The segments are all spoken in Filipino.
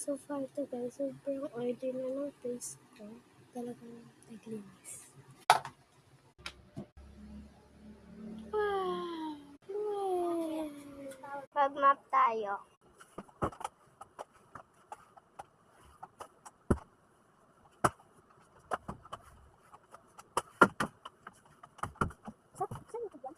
So far to guys, sobrang order na ng place ko. Talagang naglinis. Wow! Mag-map tayo. Saan ito dyan?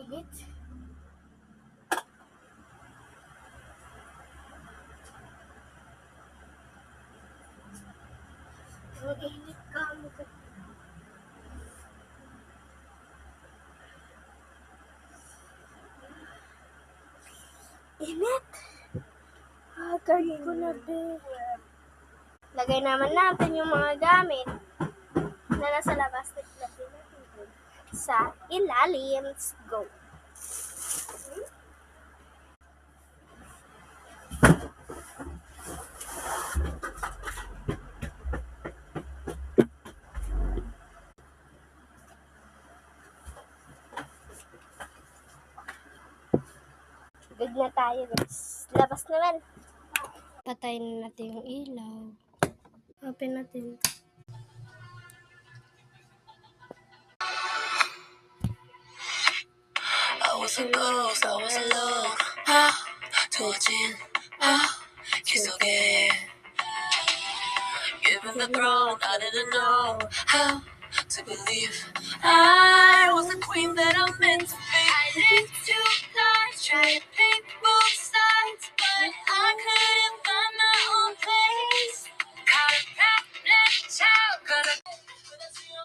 Init. Ang init ka. Init. Karni ko na din. Lagay naman natin yung mga gamit na nasa labas. Naglagay natin sa ilalim. Let's go. Good na tayo guys. Labas naman. Patayin natin yung ilaw. Open natin. I was a ghost, I was alone. 도진, 기속에. Given the throne, I didn't know how to believe I was the queen that I'm meant to be. I lived 2 lives, trying to pay